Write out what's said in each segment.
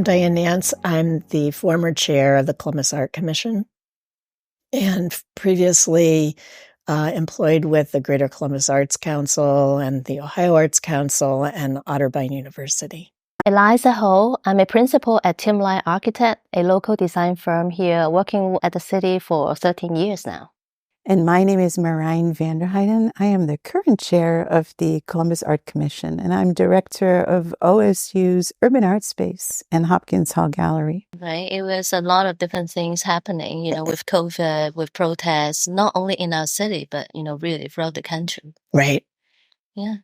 Diane Nance. I'm the former chair of the Columbus Art Commission and previously employed with the Greater Columbus Arts Council and the Ohio Arts Council and Otterbein University. Eliza Ho. I'm a principal at Tim Lai Architect, a local design firm here working at the city for 13 years now. And my name is Merijn Vanderheijden. I am the current chair of the Columbus Art Commission, and I'm director of OSU's Urban Art Space and Hopkins Hall Gallery. Right. It was a lot of different things happening, with COVID, with protests, not only in our city, but, really throughout the country. Right. Yeah.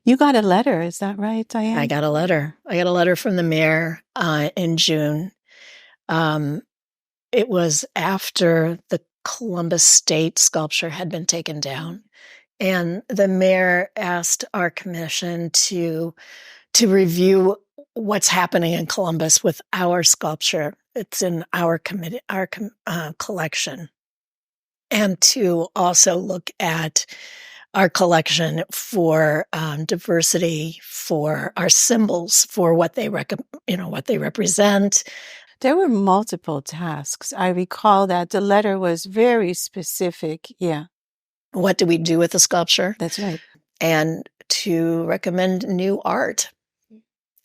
You got a letter, is that right, Diane? I got a letter. From the mayor in June. It was after the Columbus State sculpture had been taken down. And the mayor asked our commission to review what's happening in Columbus with our sculpture. It's in our collection. And to also look at our collection for diversity, for our symbols, for what they represent. There were multiple tasks. I recall that the letter was very specific. Yeah. What do we do with the sculpture? That's right. And to recommend new art.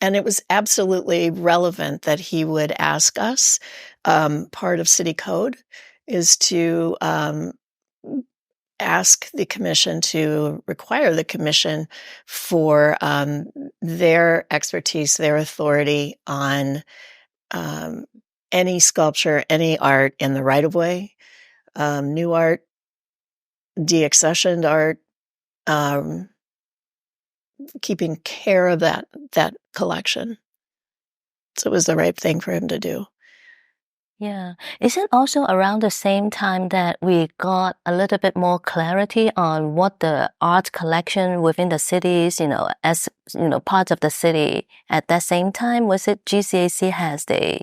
And it was absolutely relevant that he would ask us. Part of city code is to ask the commission, to require the commission for their expertise, their authority on any sculpture, any art in the right-of-way, new art, deaccessioned art, keeping care of that collection. So it was the right thing for him to do. Yeah. Is it also around the same time that we got a little bit more clarity on what the art collection within the cities, as, parts of the city at that same time? Was it GCAC has the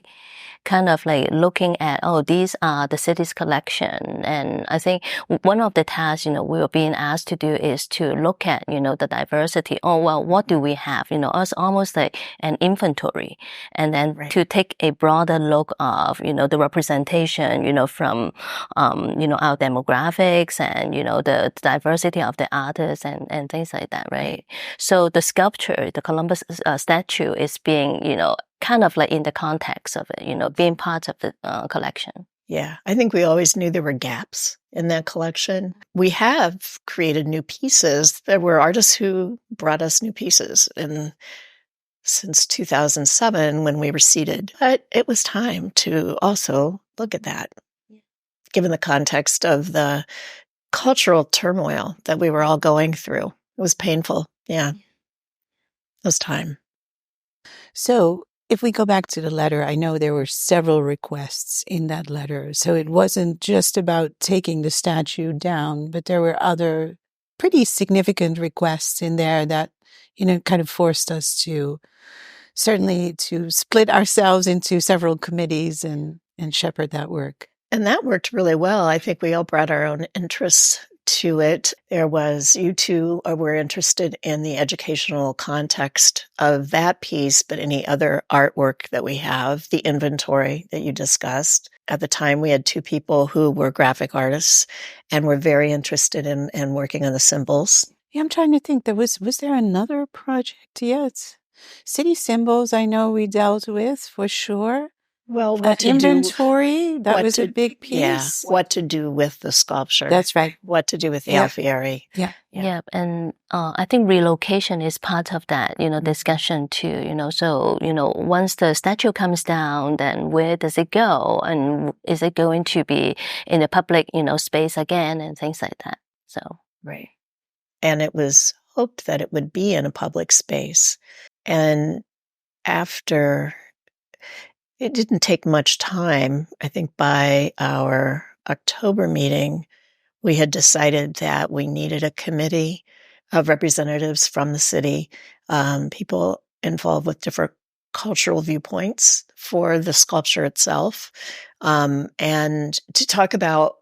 kind of like looking at, these are the city's collection. And I think one of the tasks, we were being asked to do is to look at, the diversity. What do we have? It's almost like an inventory. And then to take a broader look of, the representation, from, our demographics and, the diversity of the artists and things like that, right? So the sculpture, the Columbus statue is being, kind of like in the context of it, being part of the collection. Yeah, I think we always knew there were gaps in that collection. We have created new pieces. There were artists who brought us new pieces since 2007 when we were seated. But it was time to also look at that, given the context of the cultural turmoil that we were all going through. It was painful. Yeah, it was time. So if we go back to the letter, I know there were several requests in that letter. So it wasn't just about taking the statue down, but there were other pretty significant requests in there that, kind of forced us to split ourselves into several committees and shepherd that work. And that worked really well. I think we all brought our own interests to it. There was, you two were interested in the educational context of that piece, but any other artwork that we have, the inventory that you discussed. At the time, we had two people who were graphic artists and were very interested in working on the symbols. Yeah, I'm trying to think. Was there another project? Yes. City symbols, I know we dealt with for sure. Well, inventory, that was a big piece. Yeah, what to do with the sculpture. That's right. What to do with the alfieri. Yeah. And I think relocation is part of that, discussion too, So, once the statue comes down, then where does it go? And is it going to be in the public, space again and things like that? So. Right. And it was hoped that it would be in a public space. And after... It didn't take much time. I think by our October meeting, we had decided that we needed a committee of representatives from the city, people involved with different cultural viewpoints for the sculpture itself, and to talk about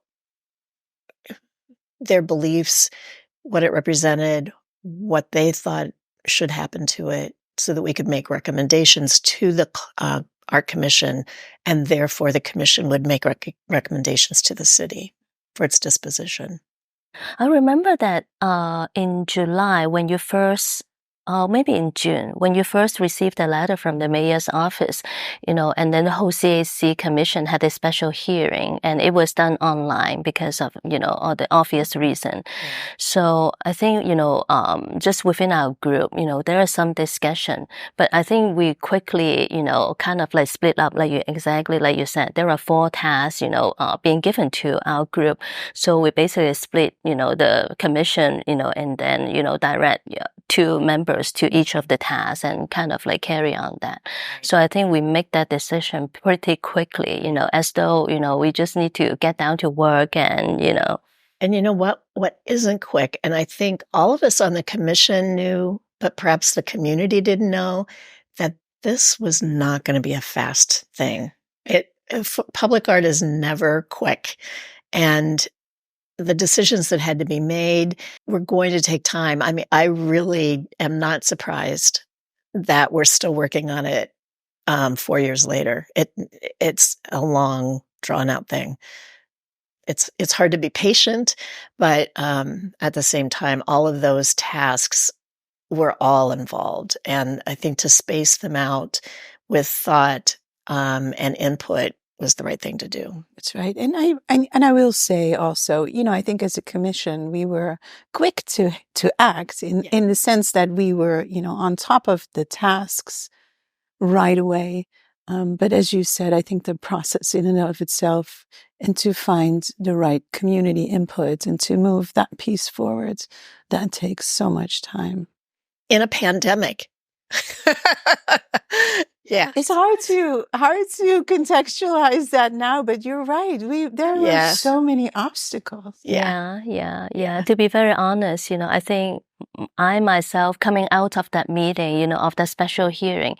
their beliefs, what it represented, what they thought should happen to it, so that we could make recommendations to the art commission, and therefore the commission would make recommendations to the city for its disposition. I remember that in July, when you first, maybe in June, when you first received a letter from the mayor's office, and then the whole CAC commission had a special hearing, and it was done online because of, all the obvious reason. So I think, just within our group, there is some discussion, but I think we quickly, kind of like split up, exactly like you said. There are 4 tasks, being given to our group. So we basically split, the commission, and then, direct 2 members to each of the tasks and kind of like carry on that. So I think we make that decision pretty quickly, as though, we just need to get down to work and, And you know what isn't quick, and I think all of us on the commission knew, but perhaps the community didn't know, that this was not going to be a fast thing. Public art is never quick. And the decisions that had to be made were going to take time. I mean, I really am not surprised that we're still working on it 4 years later. It's a long, drawn-out thing. It's hard to be patient, but at the same time, all of those tasks were all involved. And I think to space them out with thought and input was the right thing to do. That's right. And I will say also, I think as a commission, we were quick to act in the sense that we were, on top of the tasks right away. But as you said, I think the process in and of itself, and to find the right community input and to move that piece forward, that takes so much time. In a pandemic. Yeah. It's hard to contextualize that now, but you're right. There were so many obstacles. Yeah. To be very honest, I think I myself coming out of that meeting, of that special hearing,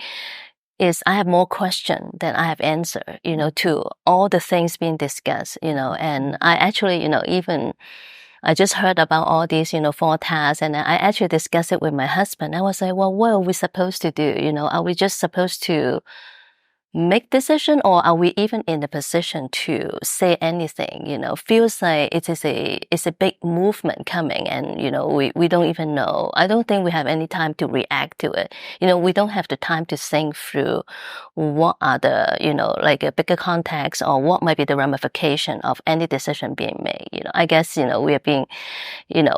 is I have more questions than I have answer, to all the things being discussed, and I actually, even I just heard about all these, 4 tasks, and I actually discussed it with my husband. I was like, well, what are we supposed to do? Are we just supposed to make decision, or are we even in the position to say anything? Feels like it's a big movement coming, and we don't even know. I don't think we have any time to react to it. We don't have the time to think through what are the like a bigger context, or what might be the ramification of any decision being made. I guess we are being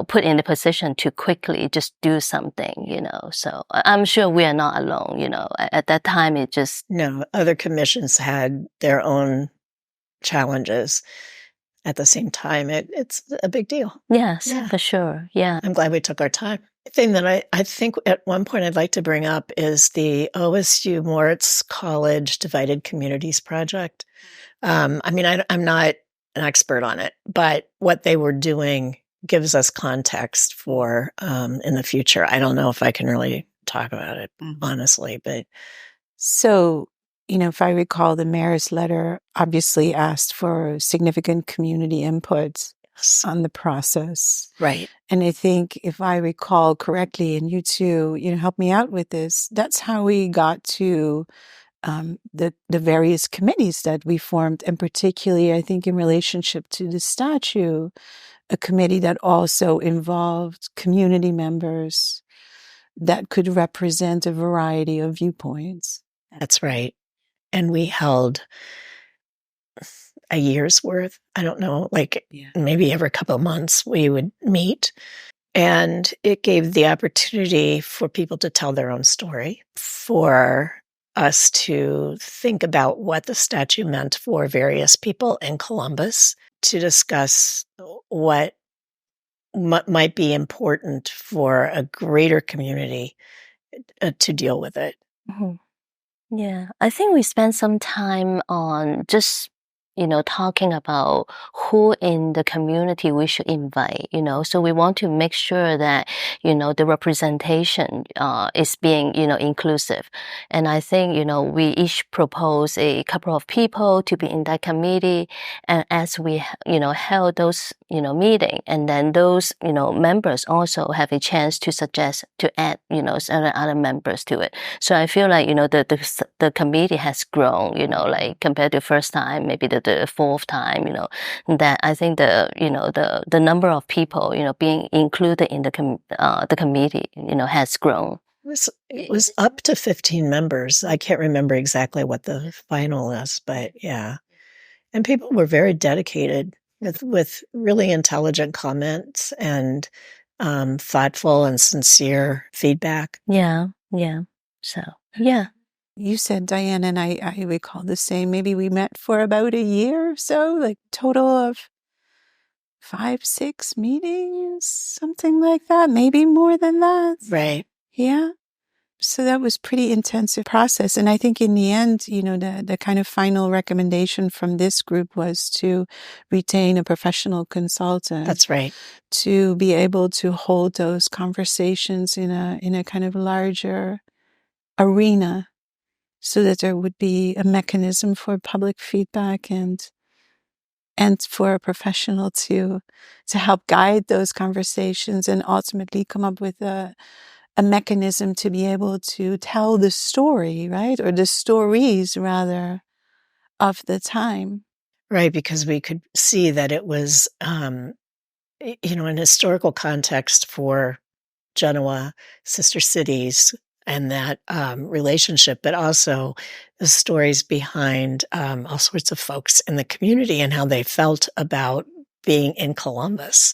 put in the position to quickly just do something. So I'm sure we are not alone. At that time it just no. Other commissions had their own challenges at the same time. It's a big deal. Yes, for sure. Yeah. I'm glad we took our time. The thing that I think at one point I'd like to bring up is the OSU Moritz College Divided Communities Project. I'm not an expert on it, but what they were doing gives us context for in the future. I don't know if I can really talk about it, honestly, but so if I recall, the mayor's letter obviously asked for significant community input on the process. Right. And I think if I recall correctly, and you two, help me out with this, that's how we got to the various committees that we formed, and particularly, I think, in relationship to the statue, a committee that also involved community members that could represent a variety of viewpoints. That's right. And we held a year's worth. I don't know, maybe every couple of months we would meet. And it gave the opportunity for people to tell their own story, for us to think about what the statue meant for various people in Columbus, to discuss what might be important for a greater community to deal with it. Mm-hmm. Yeah, I think we spent some time on just, talking about who in the community we should invite, so we want to make sure that, the representation is being, inclusive. And I think, we each propose a couple of people to be in that committee. And as we, held those, meeting, and then those, members also have a chance to suggest to add, certain other members to it. So I feel like, the committee has grown, like compared to first time, maybe the fourth time, that I think the number of people, being included in the committee, has grown. It was up to 15 members. I can't remember exactly what the final is, but yeah. And people were very dedicated with really intelligent comments and thoughtful and sincere feedback. Yeah. So, yeah. You said, Diane, and I recall the same. Maybe we met for about a year or so, like total of 5-6 meetings, something like that. Maybe more than that. Right. Yeah. So that was pretty intensive process. And I think in the end, the kind of final recommendation from this group was to retain a professional consultant. That's right. To be able to hold those conversations in a kind of larger arena, so that there would be a mechanism for public feedback and for a professional to help guide those conversations and ultimately come up with a mechanism to be able to tell the story, right? Or the stories, rather, of the time. Right, because we could see that it was, an historical context for Genoa, sister cities, and that relationship, but also the stories behind all sorts of folks in the community and how they felt about being in Columbus.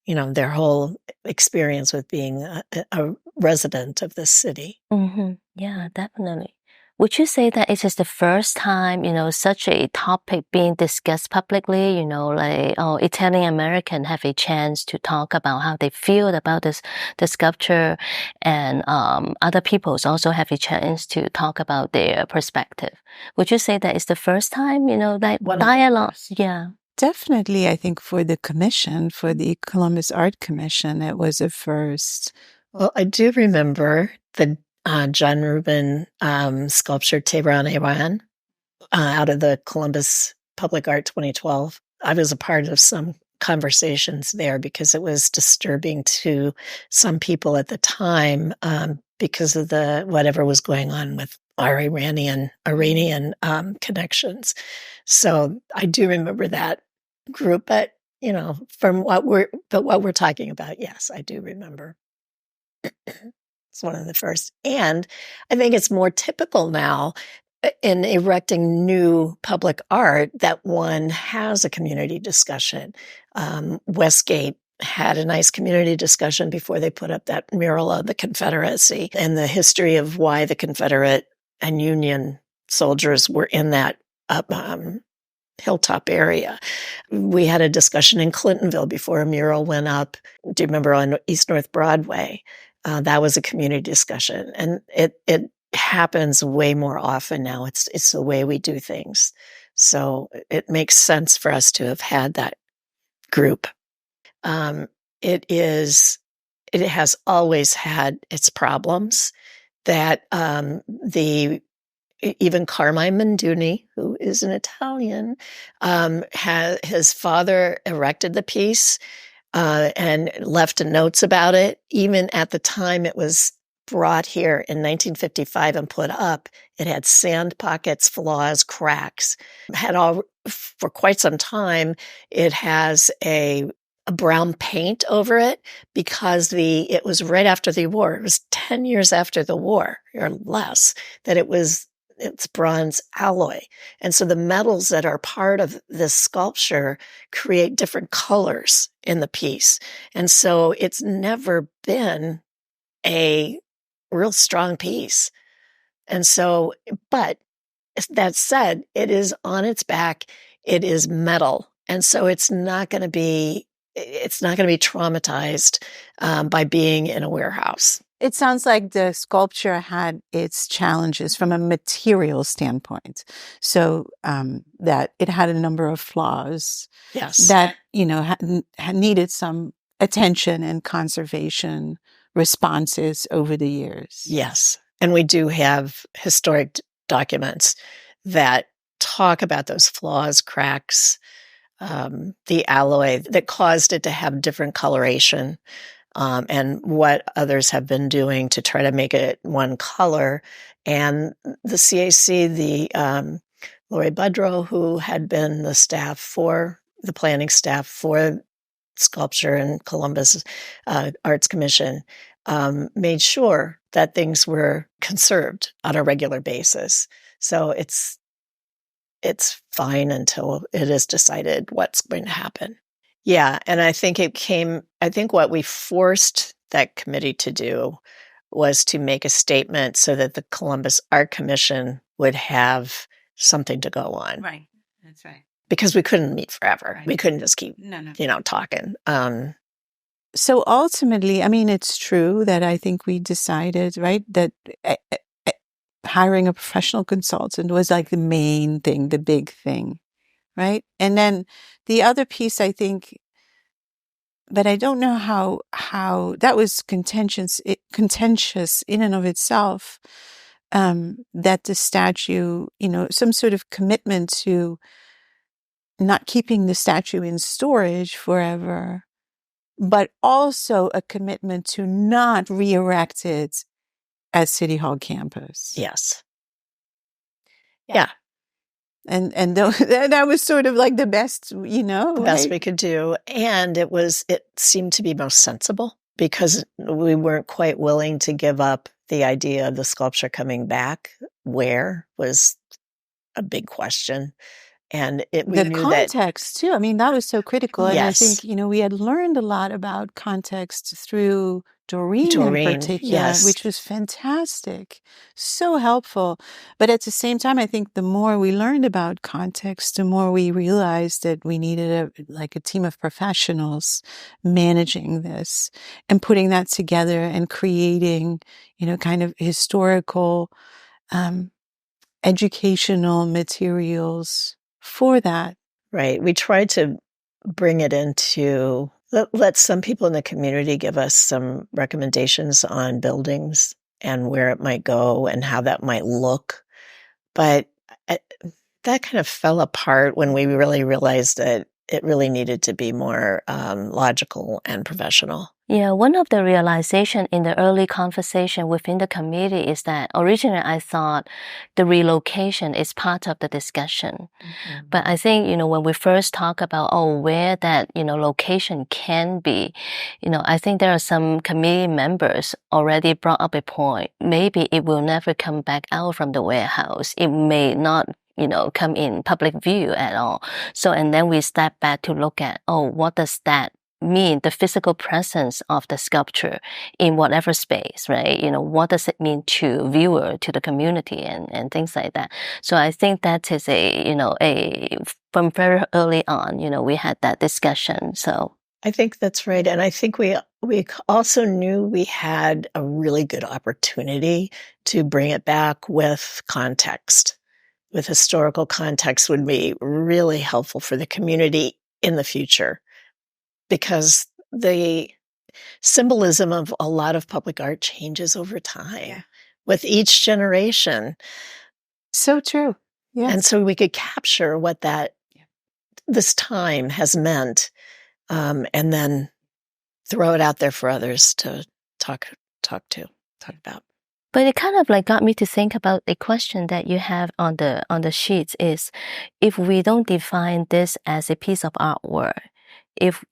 Their whole experience with being a resident of this city. Mm-hmm. Yeah, definitely. Would you say that it is the first time, such a topic being discussed publicly, like, Italian American have a chance to talk about how they feel about the sculpture, and other peoples also have a chance to talk about their perspective. Would you say that it's the first time, that dialogue? Yeah. Definitely, I think for the commission, for the Columbus Art Commission, it was a first. Well, I do remember the John Rubin sculpture Tehran, Iran, out of the Columbus Public Art 2012. I was a part of some conversations there because it was disturbing to some people at the time because of whatever was going on with our Iranian connections. So I do remember that group, but from what we're talking about, yes, I do remember. It's one of the first. And I think it's more typical now in erecting new public art that one has a community discussion. Westgate had a nice community discussion before they put up that mural of the Confederacy and the history of why the Confederate and Union soldiers were in that hilltop area. We had a discussion in Clintonville before a mural went up. Do you remember on East North Broadway? That was a community discussion, and it happens way more often now. It's the way we do things. So it makes sense for us to have had that group. It has always had its problems that even Carmine Monduni, who is an Italian, his father erected the piece and left notes about it. Even at the time it was brought here in 1955 and put up, it had sand pockets, flaws, cracks. For quite some time, it has a brown paint over it because it was right after the war. It was 10 years after the war or less that it's bronze alloy. And so the metals that are part of this sculpture create different colors in the piece. And so it's never been a real strong piece. And so, but that said, it is on its back. It is metal. And so it's not going to be traumatized by being in a warehouse. It sounds like the sculpture had its challenges from a material standpoint. So that it had a number of flaws. Yes. That, had needed some attention and conservation responses over the years. Yes. And we do have historic documents that talk about those flaws, cracks, the alloy that caused it to have different coloration, and what others have been doing to try to make it one color. And the CAC, Lori Budrow, who had been the planning staff for sculpture and Columbus Arts Commission, made sure that things were conserved on a regular basis. So it's fine until it is decided what's going to happen. Yeah, and I think what we forced that committee to do was to make a statement so that the Columbus Art Commission would have something to go on. Right. That's right. Because we couldn't meet forever. Right. We couldn't just keep, talking. So ultimately, I mean, it's true that I think we decided, right, that hiring a professional consultant was like the main thing, the big thing, right? And then the other piece, I think, but I don't know how that was contentious in and of itself, that the statue, some sort of commitment to not keeping the statue in storage forever, but also a commitment to not re-erect it at City Hall campus. Yes. Yeah. And that was sort of like the best, the best we could do. And it seemed to be most sensible because we weren't quite willing to give up the idea of the sculpture coming back. Where was a big question. And the context too. I mean, that was so critical. And yes. I think, we had learned a lot about context through Doreen in particular, yes. which was fantastic. So helpful. But at the same time, I think the more we learned about context, the more we realized that we needed a team of professionals managing this and putting that together and creating, kind of historical, educational materials for that. Right. We tried to bring it into, let some people in the community give us some recommendations on buildings and where it might go and how that might look. But that kind of fell apart when we really realized that it really needed to be more logical and professional. Yeah, one of the realization in the early conversation within the committee is that originally I thought the relocation is part of the discussion. Mm-hmm. But I think, when we first talk about, where that, location can be, I think there are some committee members already brought up a point. Maybe it will never come back out from the warehouse. It may not come in public view at all. So, and then we step back to look at, what does that mean, the physical presence of the sculpture in whatever space, right? What does it mean to viewer, to the community and things like that. So I think that is from very early on, we had that discussion. So I think that's right. And I think we also knew we had a really good opportunity to bring it back with context. With historical context would be really helpful for the community in the future. Because the symbolism of a lot of public art changes over time with each generation. So true. Yes. And so we could capture what this time has meant, and then throw it out there for others to talk about. But it kind of got me to think about a question that you have on the sheets is, if we don't define this as a piece of artwork, if,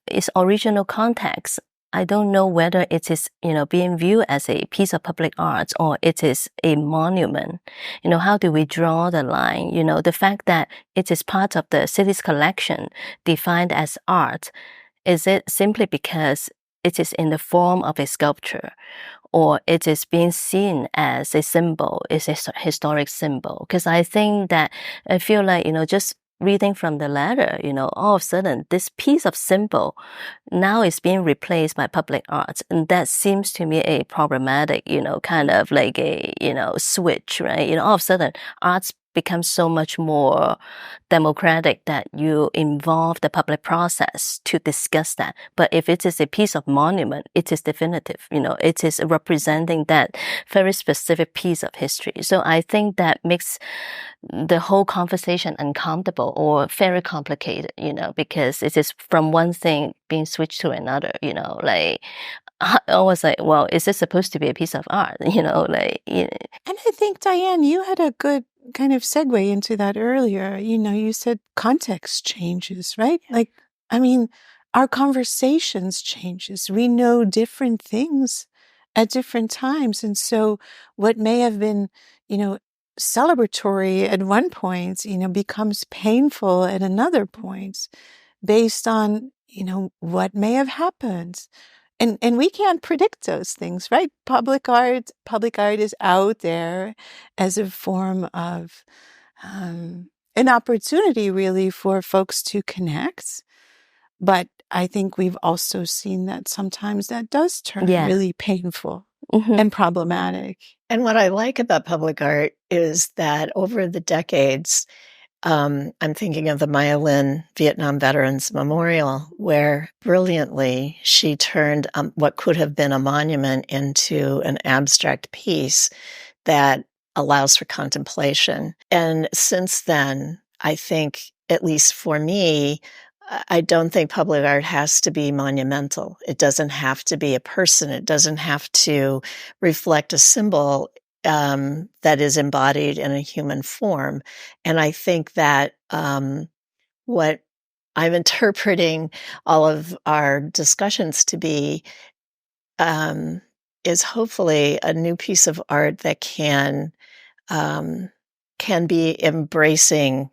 its original context, I don't know whether it is, being viewed as a piece of public art or it is a monument. How do we draw the line? The fact that it is part of the city's collection defined as art, is it simply because it is in the form of a sculpture, or it is being seen as a symbol, is a historic symbol? Because I think that I feel like, just reading from the letter, all of a sudden this piece of symbol now is being replaced by public art. And that seems to me a problematic, kind of like a, switch, right? All of a sudden art's becomes so much more democratic that you involve the public process to discuss that. But if it is a piece of monument, it is definitive. It is representing that very specific piece of history. So I think that makes the whole conversation uncomfortable or very complicated, because it is from one thing being switched to another, I was like, well, is this supposed to be a piece of art? And I think, Diane, you had a good kind of segue into that earlier. You said context changes, right? Like, I mean, our conversations changes. We know different things at different times. And so what may have been, celebratory at one point, becomes painful at another point based on, what may have happened. And we can't predict those things, right? Public art is out there as a form of an opportunity really for folks to connect. But I think we've also seen that sometimes that does turn really painful and problematic. And what I like about public art is that over the decades, I'm thinking of the Maya Lin Vietnam Veterans Memorial, where brilliantly she turned what could have been a monument into an abstract piece that allows for contemplation. And since then, I think, at least for me, I don't think public art has to be monumental. It doesn't have to be a person. It doesn't have to reflect a symbol that is embodied in a human form. And I think that what I'm interpreting all of our discussions to be is hopefully a new piece of art that can be embracing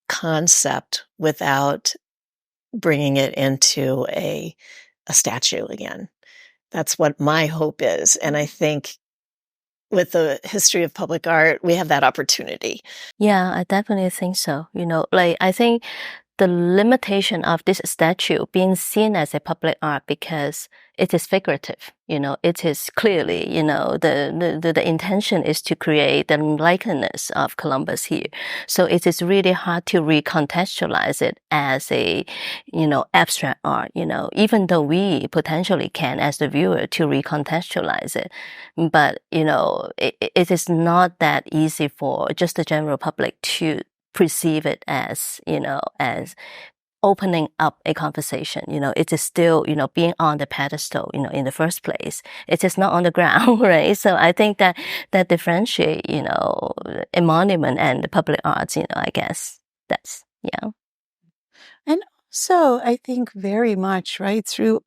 concept without bringing it into a statue again. That's what my hope is. And I think with the history of public art, we have that opportunity. Yeah, I definitely think so. I think the limitation of this statue being seen as a public art because it is figurative, it is clearly, the intention is to create the likeness of Columbus here. So it is really hard to recontextualize it as a, abstract art, even though we potentially can as the viewer to recontextualize it. But, it is not that easy for just the general public to perceive it as, as opening up a conversation. It is still, being on the pedestal, in the first place. It is not on the ground, right? So I think that differentiate, a monument and the public arts, I guess that's, yeah. And so I think very much, right, through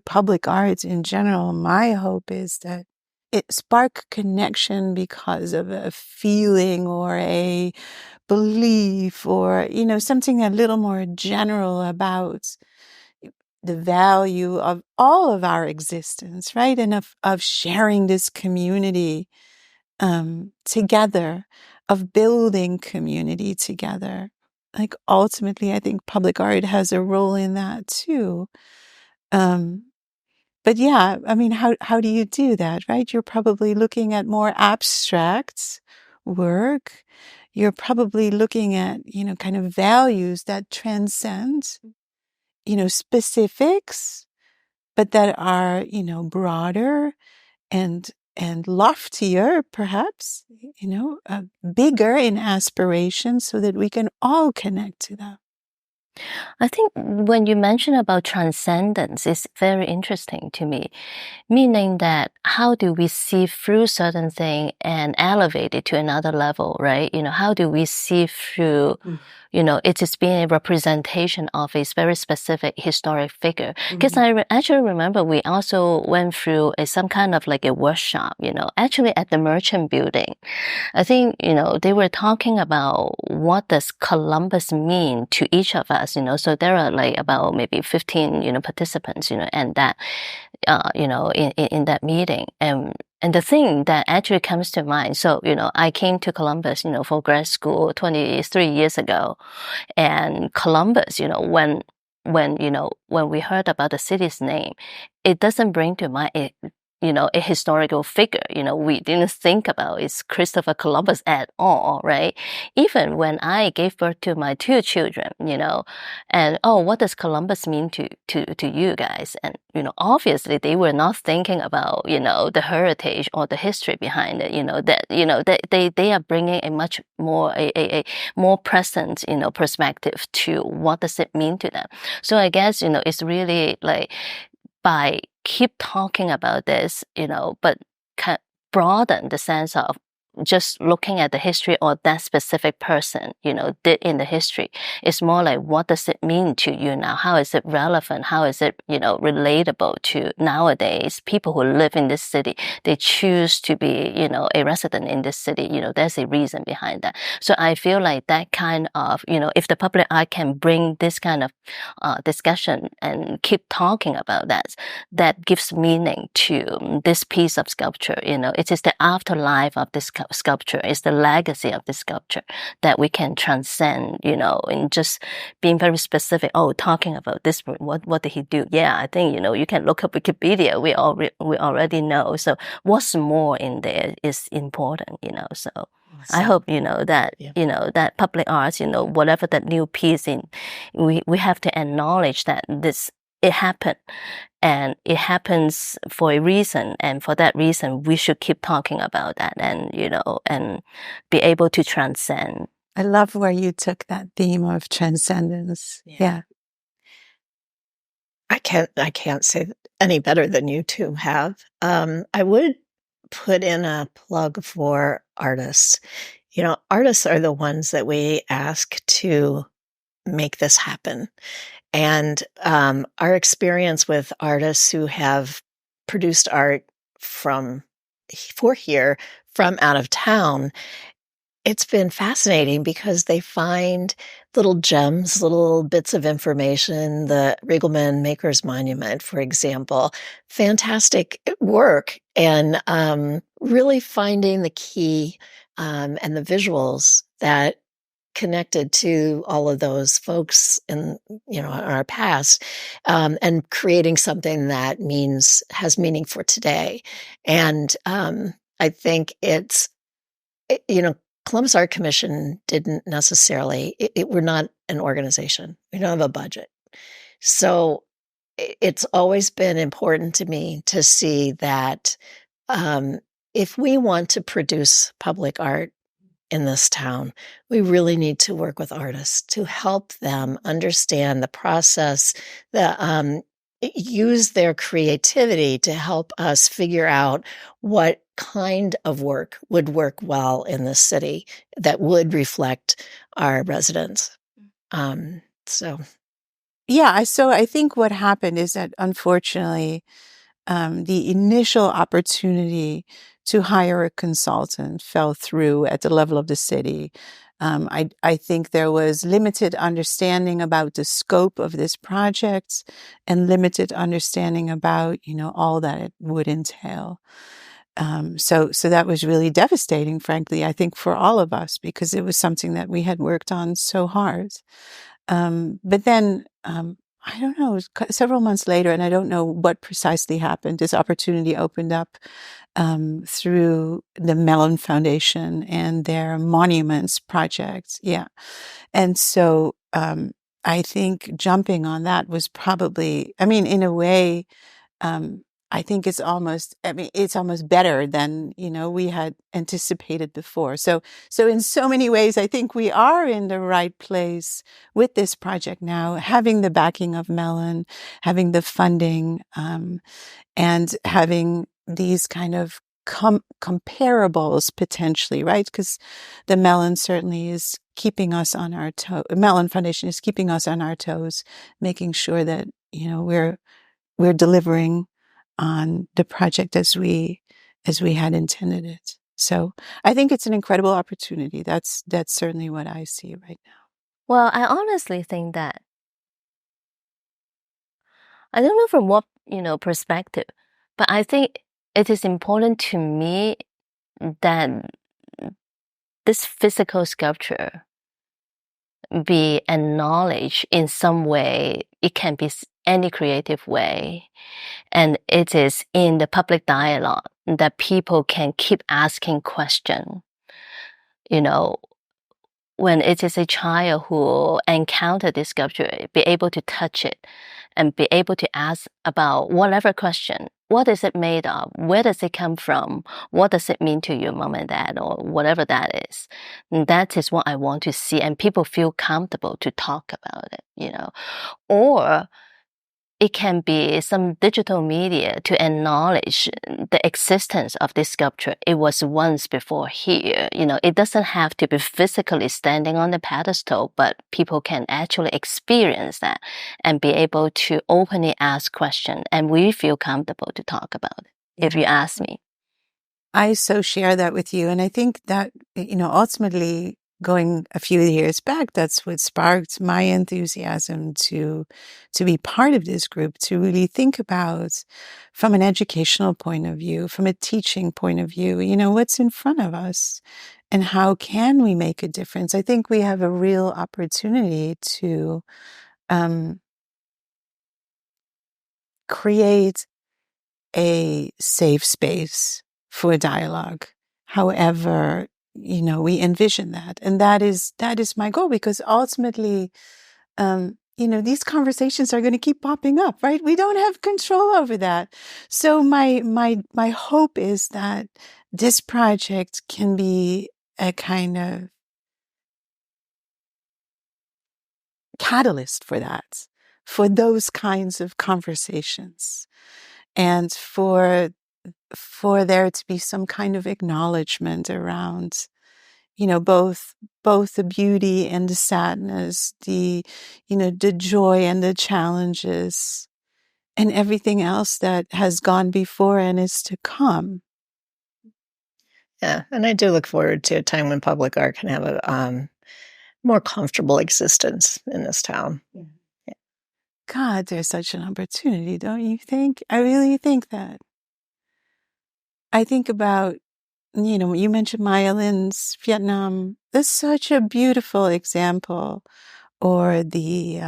public arts in general, my hope is that it spark connection because of a feeling or a belief or, something a little more general about the value of all of our existence, right? And of sharing this community together, of building community together. Like ultimately, I think public art has a role in that too. But yeah, I mean, how do you do that, right? You're probably looking at more abstract work. You're probably looking at, kind of values that transcend, specifics, but that are, broader and loftier, perhaps, bigger in aspiration so that we can all connect to them. I think when you mention about transcendence, it's very interesting to me, meaning that how do we see through certain thing and elevate it to another level, right? How do we see through, it is being a representation of a very specific historic figure. Because I actually remember we also went through some kind of like a workshop, actually at the Merchant Building. I think, they were talking about what does Columbus mean to each of us, so there are like about maybe 15, participants, and that, in that meeting. And the thing that actually comes to mind, so, I came to Columbus, for grad school 23 years ago. And Columbus, when we heard about the city's name, it doesn't bring to mind a historical figure. We didn't think about it's Christopher Columbus at all, right? Even when I gave birth to my 2 children, and what does Columbus mean to you guys? And obviously they were not thinking about the heritage or the history behind it. They are bringing a much more a more present perspective to what does it mean to them. So I guess it's really like by keep talking about this, but broaden the sense of just looking at the history or that specific person, did in the history. It's more like, what does it mean to you now? How is it relevant? How is it, relatable to nowadays people who live in this city? They choose to be, a resident in this city. There's a reason behind that. So I feel like that kind of, if the public eye can bring this kind of discussion and keep talking about that gives meaning to this piece of sculpture. It is the afterlife of this sculpture, is the legacy of the sculpture that we can transcend, in just being very specific. Talking about this, what did he do? Yeah, I think, you can look up Wikipedia. We already know. So what's more in there is important, so. I hope, that, that public arts, whatever that new piece in, we have to acknowledge that it happened. And it happens for a reason, and for that reason, we should keep talking about that, and and be able to transcend. I love where you took that theme of transcendence. Yeah. I can't say any better than you two have. I would put in a plug for artists. Artists are the ones that we ask to make this happen. And our experience with artists who have produced art from out of town, it's been fascinating because they find little gems, little bits of information. The Riegelman Makers Monument, for example, fantastic work, and really finding the key and the visuals that connected to all of those folks in our past, and creating something that has meaning for today. And I think Columbus Art Commission didn't necessarily. We're not an organization. We don't have a budget, so it's always been important to me to see that if we want to produce public art in this town, we really need to work with artists to help them understand the process, use their creativity to help us figure out what kind of work would work well in the city that would reflect our residents. So I think what happened is that, unfortunately, the initial opportunity to hire a consultant fell through at the level of the city. I think there was limited understanding about the scope of this project and limited understanding about, all that it would entail. So that was really devastating, frankly, I think, for all of us, because it was something that we had worked on so hard. But then, I don't know, several months later, and I don't know what precisely happened, this opportunity opened up through the Mellon Foundation and their monuments project. Yeah. And so I think jumping on that was probably, in a way, I think it's almost better than, we had anticipated before. So in so many ways, I think we are in the right place with this project now, having the backing of Mellon, having the funding, and having these kind of comparables potentially, right? Because the Mellon certainly is keeping us on our toes. Mellon Foundation is keeping us on our toes, making sure that, we're delivering on the project as we had intended it. So I think it's an incredible opportunity. That's certainly what I see right now. Well, I honestly think that, I don't know from what, perspective, but I think it is important to me that this physical sculpture be acknowledged in some way. It can be any creative way. And it is in the public dialogue that people can keep asking questions. When it is a child who encountered this sculpture, be able to touch it and be able to ask about whatever question. What is it made of? Where does it come from? What does it mean to your mom and dad, or whatever that is? And that is what I want to see, and people feel comfortable to talk about it, Or it can be some digital media to acknowledge the existence of this sculpture. It was once before here. It doesn't have to be physically standing on the pedestal, but people can actually experience that and be able to openly ask questions. And we feel comfortable to talk about it, if you ask me. I so share that with you. And I think that, ultimately, going a few years back, that's what sparked my enthusiasm to be part of this group, to really think about, from an educational point of view, from a teaching point of view, what's in front of us and how can we make a difference. I think we have a real opportunity to create a safe space for dialogue, however we envision that. And that is my goal, because ultimately these conversations are going to keep popping up, right? We don't have control over that. So my hope is that this project can be a kind of catalyst for that, for those kinds of conversations, and for there to be some kind of acknowledgement around, both the beauty and the sadness, the joy and the challenges, and everything else that has gone before and is to come. Yeah, and I do look forward to a time when public art can have a more comfortable existence in this town. Yeah. God, there's such an opportunity, don't you think? I really think that. I think about, you mentioned Maya Lin's Vietnam. That's such a beautiful example. Or the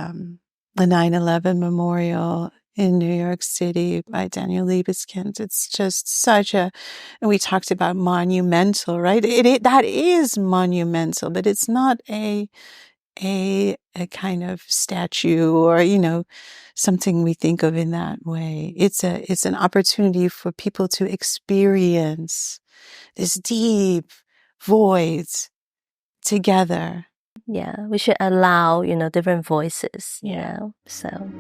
9/11 memorial in New York City by Daniel Libeskind. It's just such and we talked about monumental, right? That is monumental, but it's not a kind of statue or, something we think of in that way. It's an opportunity for people to experience this deep void together. Yeah, we should allow, different voices, so.